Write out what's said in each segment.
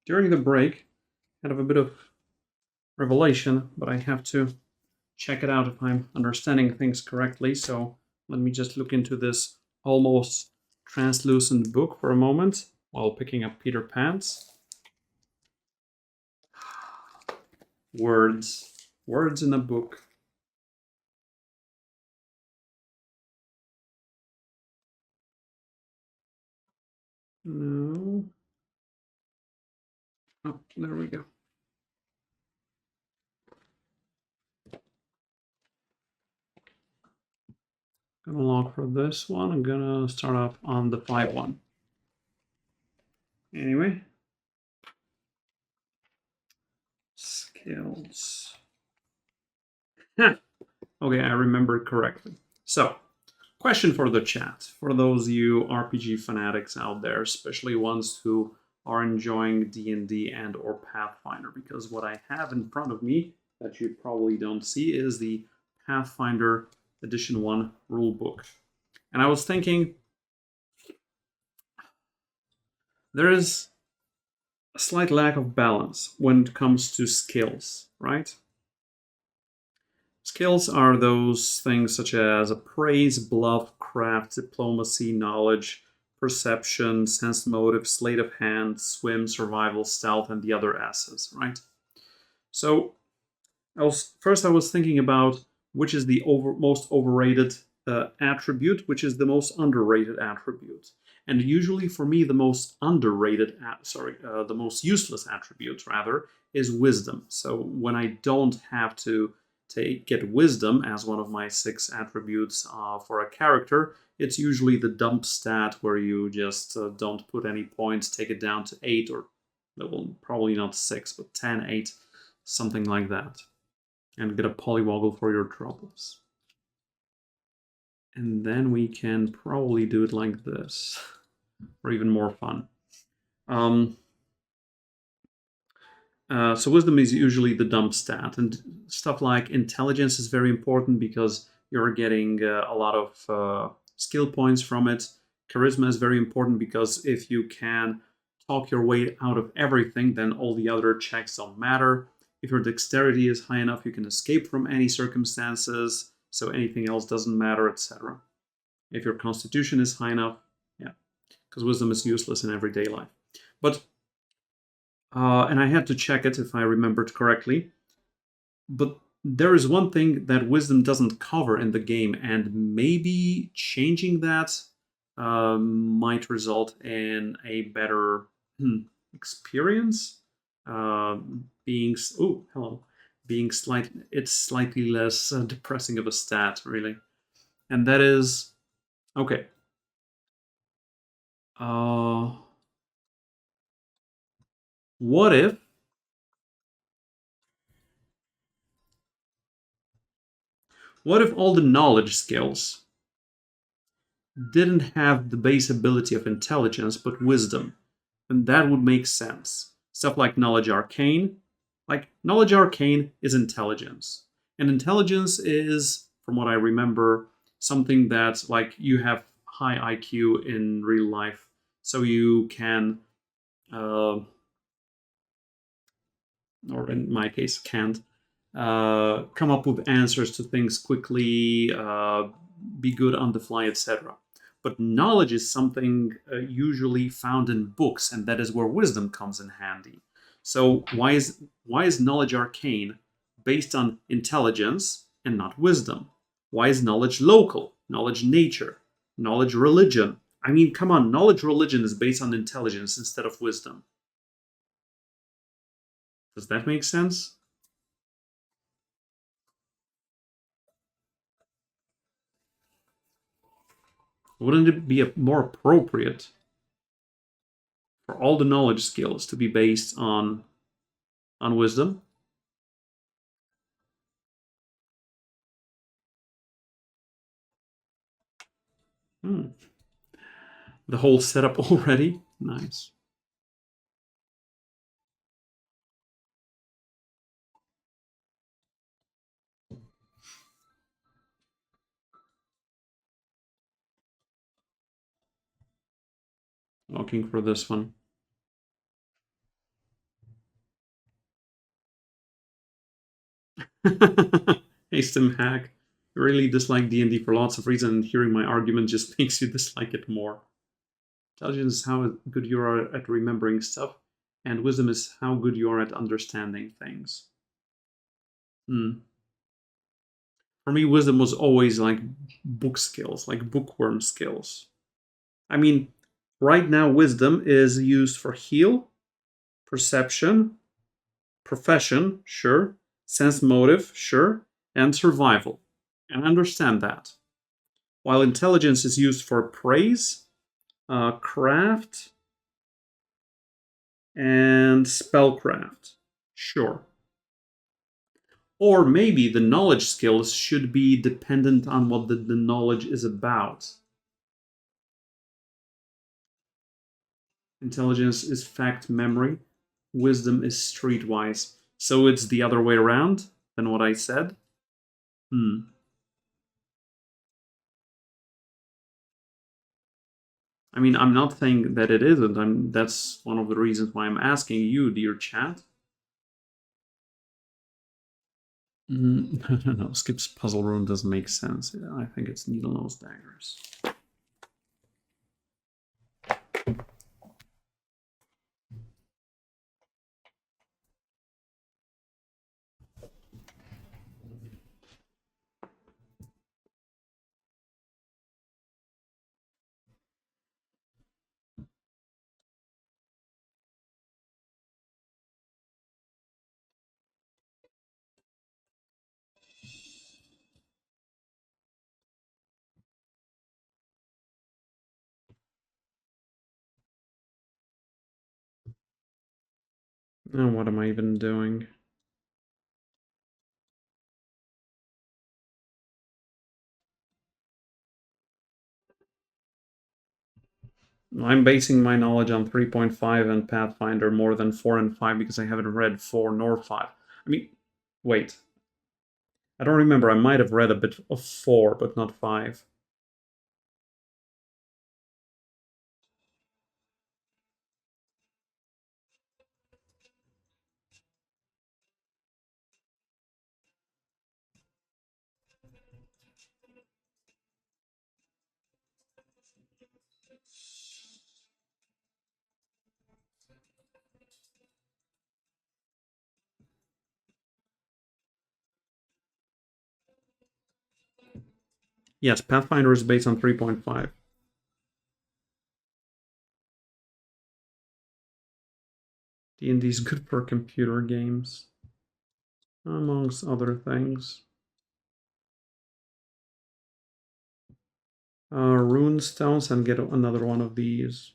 during the break, had a bit of revelation, but I have to check it out if I'm understanding things correctly. So let me just look into this almost translucent book for a moment while picking up Peter Pan's. Words. Words in a book. No. Oh, there we go. Gonna log for this one. I'm gonna start off on the 5 one. Anyway. Skills. Okay, I remembered correctly. So, question for the chat. For those of you RPG fanatics out there, especially ones who are enjoying D&D and or Pathfinder, because what I have in front of me that you probably don't see is the Pathfinder Edition 1 rulebook. And I was thinking, there is a slight lack of balance when it comes to skills, right? Skills are those things such as appraise, bluff, craft, diplomacy, knowledge, perception, sense motive, sleight of hand, swim, survival, stealth, and the other S's, right? So I was thinking about which is the most overrated attribute, which is the most underrated attribute. And usually for me, the most the most useless attribute, rather, is wisdom. So when I don't have to get wisdom as one of my 6 attributes for a character, it's usually the dump stat where you just don't put any points, take it down to 8, or well, probably not 6, but 10, 8, something like that. And get a polywoggle for your troubles. And then we can probably do it like this, or even more fun. So wisdom is usually the dump stat, and stuff like intelligence is very important because you're getting a lot of skill points from it. Charisma is very important because if you can talk your way out of everything, then all the other checks don't matter. If your dexterity is high enough, you can escape from any circumstances, so anything else doesn't matter, etc. If your constitution is high enough, yeah, because wisdom is useless in everyday life. But and I had to check it if I remembered correctly. But there is one thing that wisdom doesn't cover in the game, and maybe changing that might result in a better experience. Being slightly less depressing of a stat, really, and that is okay. What if all the knowledge skills didn't have the base ability of intelligence but wisdom? And that would make sense. Stuff like knowledge arcane. Like, knowledge arcane is intelligence. And intelligence is, from what I remember, something that, like, you have high IQ in real life, so you can, or in my case, can't, come up with answers to things quickly, be good on the fly, etc. But knowledge is something usually found in books, and that is where wisdom comes in handy. So why is knowledge arcane based on intelligence and not wisdom? Why is knowledge local? Knowledge nature? Knowledge religion? I mean, come on, knowledge religion is based on intelligence instead of wisdom. Does that make sense? Wouldn't it be more appropriate for all the knowledge skills to be based on wisdom? The whole setup already? Nice. Looking for this one. Hey, Stim Hack. You really dislike D&D for lots of reasons, and hearing my argument just makes you dislike it more. Intelligence is how good you are at remembering stuff, and wisdom is how good you are at understanding things. Hmm. For me, wisdom was always like book skills, like bookworm skills. I mean, right now, wisdom is used for heal, perception, profession, sure, sense motive, sure, and survival. And I understand that. While intelligence is used for praise, craft, and spellcraft, sure. Or maybe the knowledge skills should be dependent on what the knowledge is about. Intelligence is fact memory, wisdom is streetwise. So it's the other way around than what I said? Hmm. I mean, I'm not saying that it isn't. That's one of the reasons why I'm asking you, dear chat. No, Skip's puzzle room doesn't make sense. I think it's needle nose daggers. Now, what am I even doing? I'm basing my knowledge on 3.5 and Pathfinder more than 4 and 5 because I haven't read 4 nor 5. I mean, wait. I don't remember. I might have read a bit of 4, but not 5. Yes, Pathfinder is based on 3.5. D&D is good for computer games, amongst other things. Rune stones and get another one of these.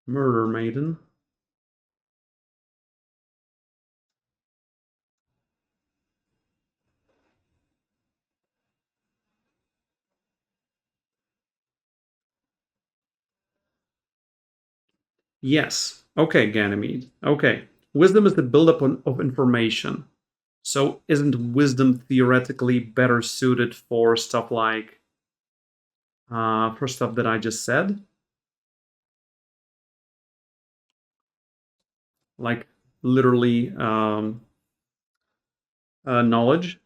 Murder Maiden. Yes. Okay, Ganymede. Okay. Wisdom is the buildup of information. So isn't wisdom theoretically better suited for stuff like for stuff that I just said? Like literally knowledge.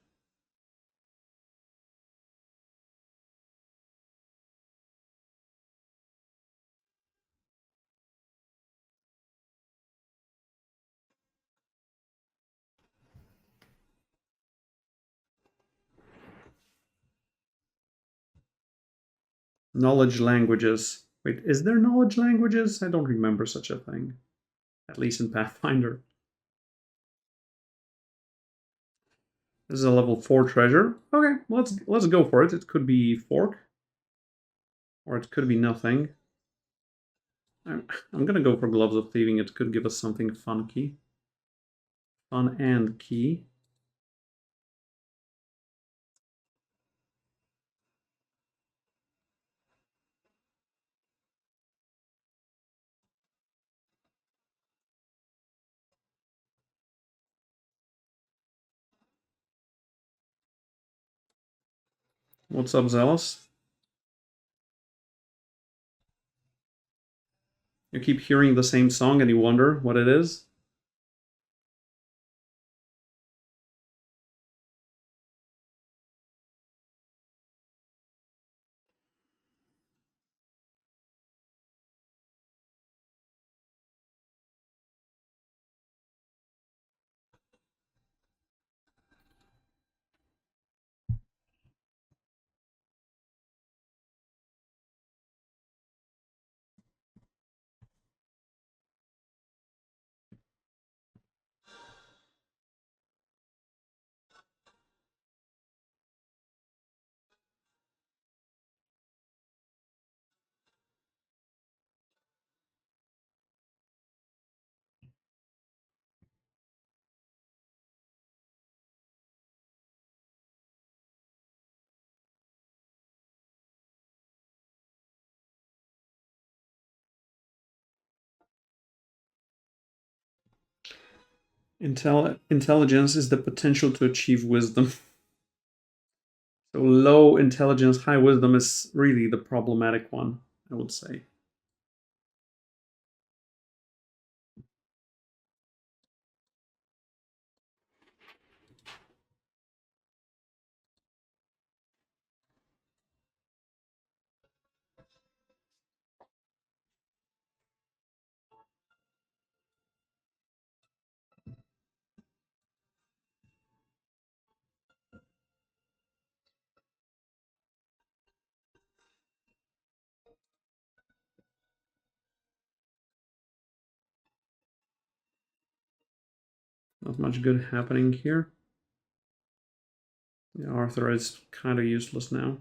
Knowledge languages. Wait, is there knowledge languages? I don't remember such a thing. At least in Pathfinder. This is a level 4 treasure. Okay, let's go for it. It could be fork. Or it could be nothing. I'm gonna go for Gloves of Thieving. It could give us something funky. Fun and key. What's up, Zealous? keep hearing the same song and you wonder what it is? Intelligence is the potential to achieve wisdom. So low intelligence, high wisdom is really the problematic one, I would say. Not much good happening here. Yeah, Arthur is kind of useless now.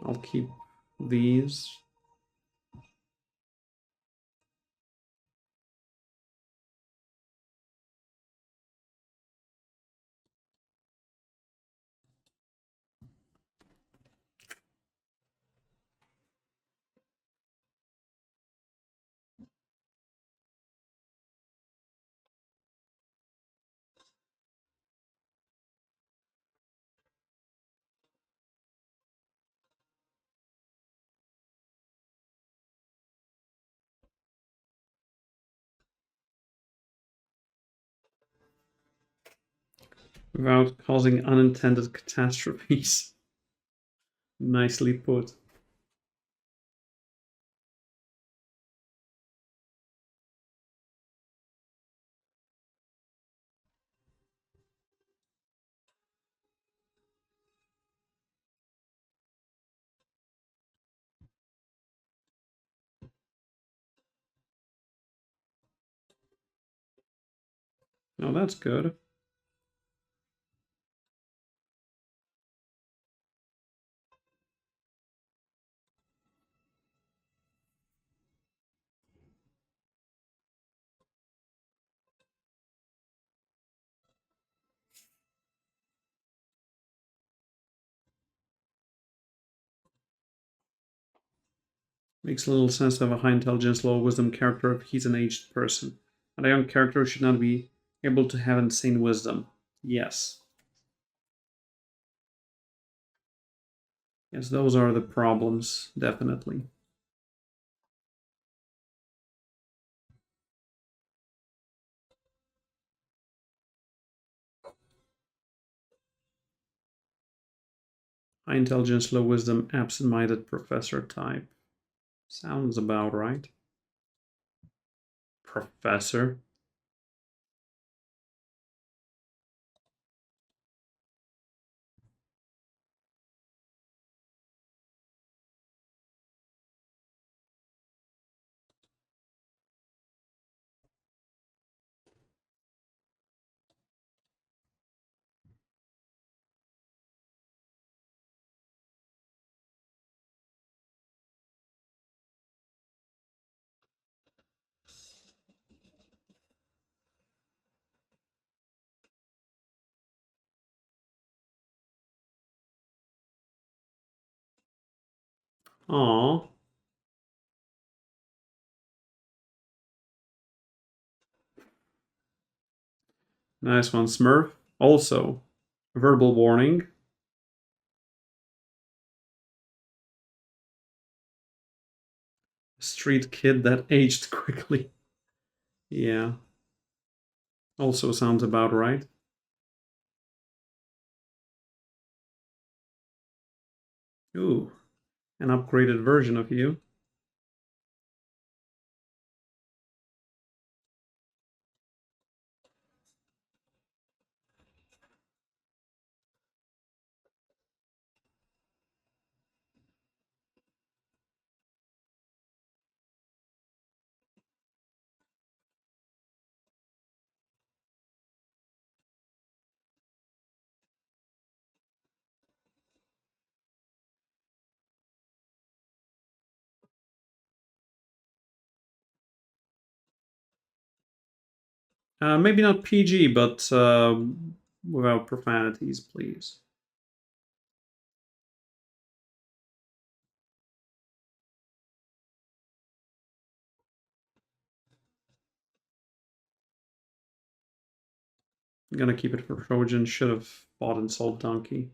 I'll keep these. Without causing unintended catastrophes. Nicely put. Now that's good. Makes a little sense to have a high intelligence, low wisdom character if he's an aged person. And a young character should not be able to have insane wisdom. Yes. Yes, those are the problems, definitely. High intelligence, low wisdom, absent-minded professor type. Sounds about right. Professor. Aww. Nice one, Smurf. Also, verbal warning. Street kid that aged quickly. Yeah. Also sounds about right. Ooh, an upgraded version of you. Maybe not PG, but without profanities, please. I'm gonna keep it for Trojan. Should have bought and sold Donkey.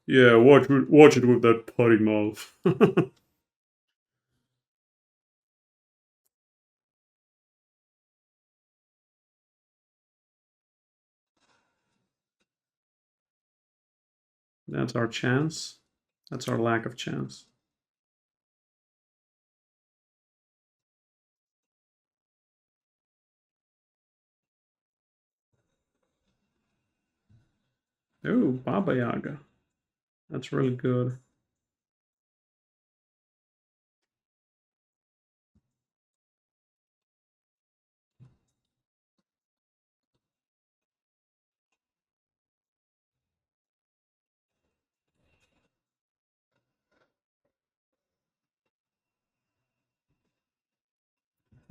Yeah, watch it with that putty mouth. That's our chance. That's our lack of chance. Oh, Baba Yaga. That's really good.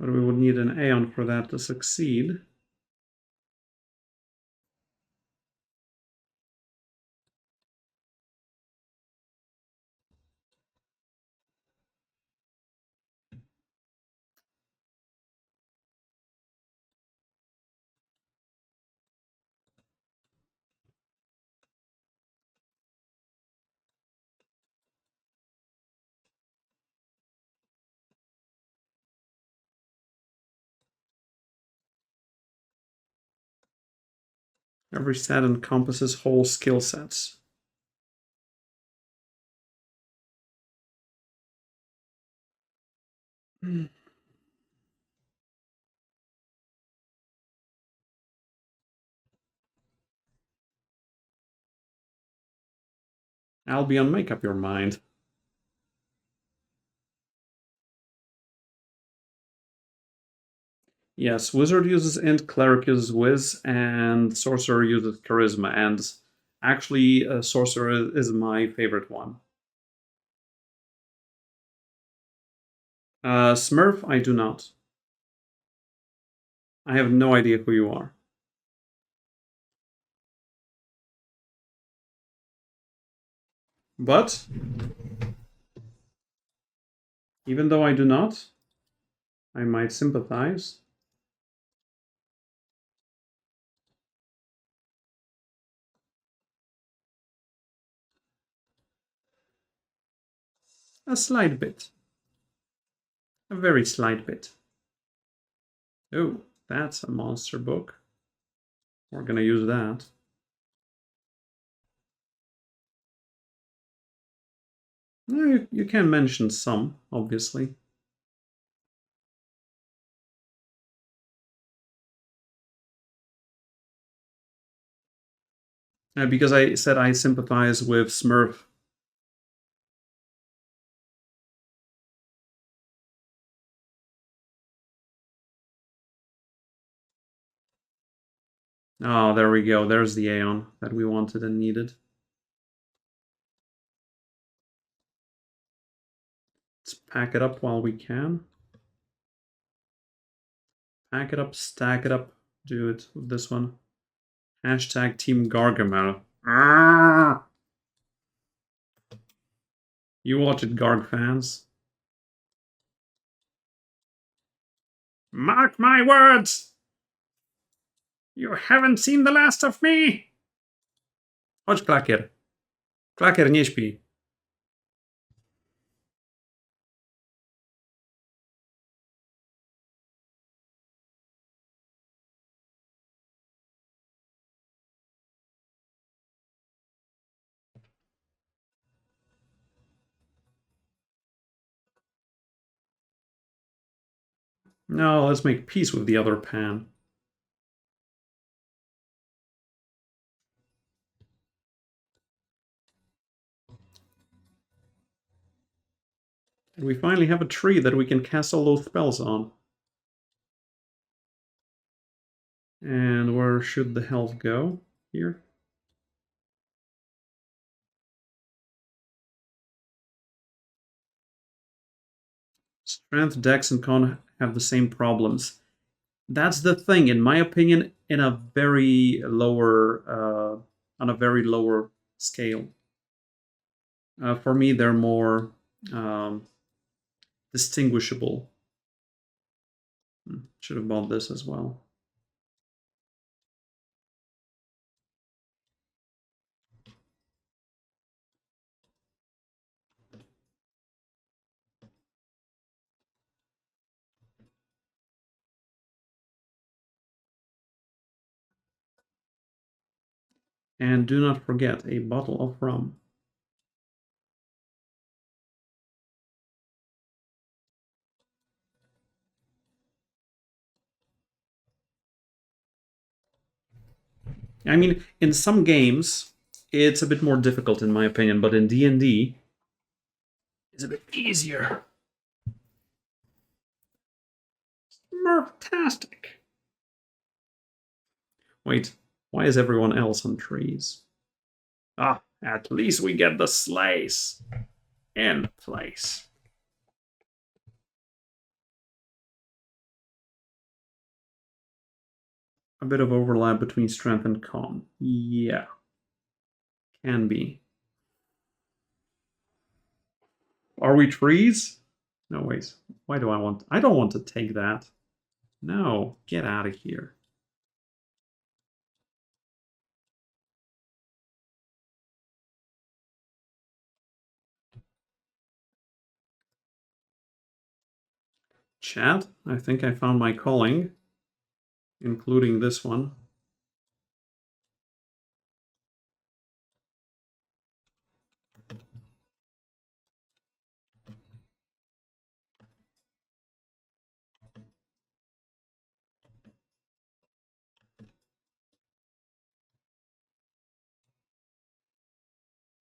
But we would need an Aeon for that to succeed. Every set encompasses whole skill sets. Albion, make up your mind. Yes, Wizard uses Int, Cleric uses Wiz, and Sorcerer uses Charisma. And actually, Sorcerer is my favorite one. Smurf, I do not. I have no idea who you are. But, even though I do not, I might sympathize. A slight bit. A very slight bit. Oh, that's a monster book. We're gonna use that. You can mention some, obviously. Because I said I sympathize with Smurf. Oh, there we go. There's the Aeon that we wanted and needed. Let's pack it up while we can. Pack it up, stack it up, do it with this one. Hashtag Team Gargamel. Arrgh! You watch it, Garg fans. Mark my words! You haven't seen the last of me! Chodź, klakier. Klakier, nie śpi. No, let's make peace with the other pan. And we finally have a tree that we can cast all those spells on. And where should the health go? Here? Strength, Dex, and Con have the same problems. That's the thing, in my opinion, in a very lower, on a very lower scale. For me, they're more um, distinguishable. Should have bought this as well. And do not forget a bottle of rum. I mean, in some games, it's a bit more difficult in my opinion, but in D&D, it's a bit easier. Smurftastic. Wait, why is everyone else on trees? Ah, at least we get the sleighs in place. A bit of overlap between strength and con. Yeah, can be. Are we trees? No, wait. Why do I want... I don't want to take that. No, get out of here. Chat, I think I found my calling, including this one.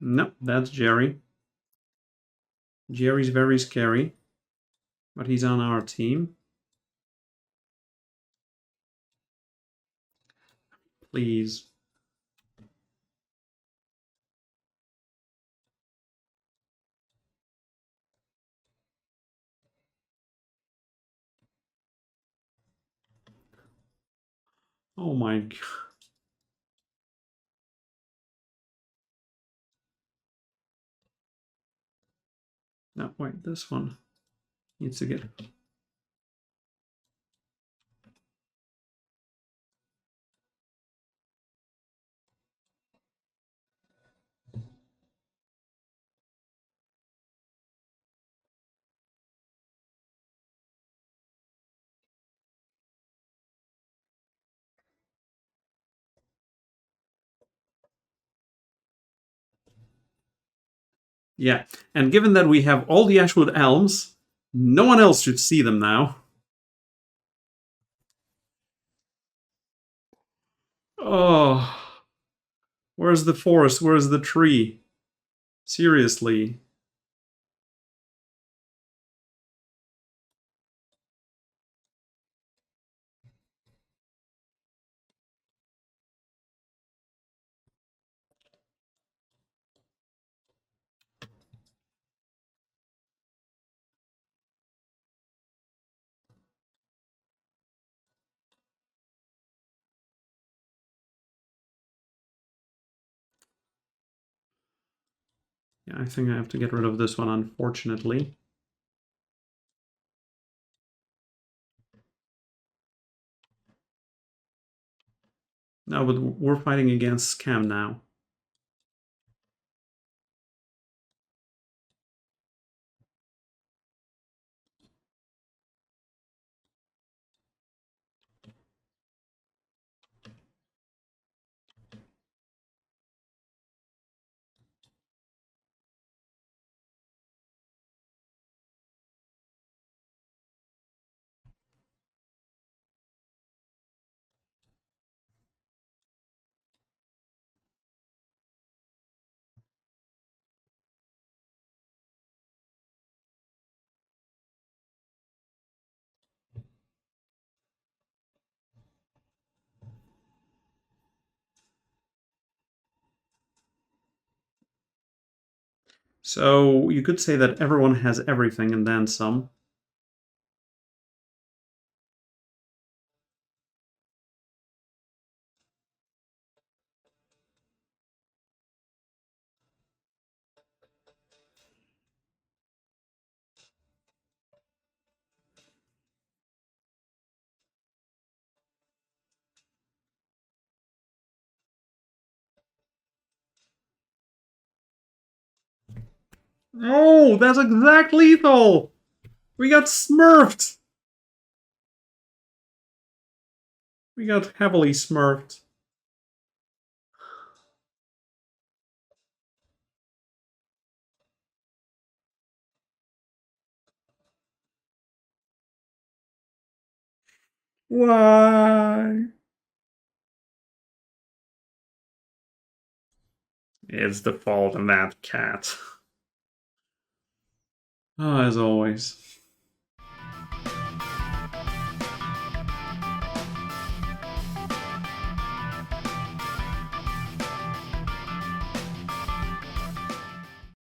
Nope, that's Jerry. Jerry's very scary, but he's on our team. Please. Oh my god. No, wait, this one needs to get... Yeah, and given that we have all the Ashwood elms, no one else should see them now. Oh, where's the forest? Where's the tree? Seriously. Yeah, I think I have to get rid of this one, unfortunately. No, but we're fighting against Scam now. So you could say that everyone has everything and then some. Oh, that's exact lethal! We got smurfed! We got heavily smurfed. Why? It's the fault of that cat. As always.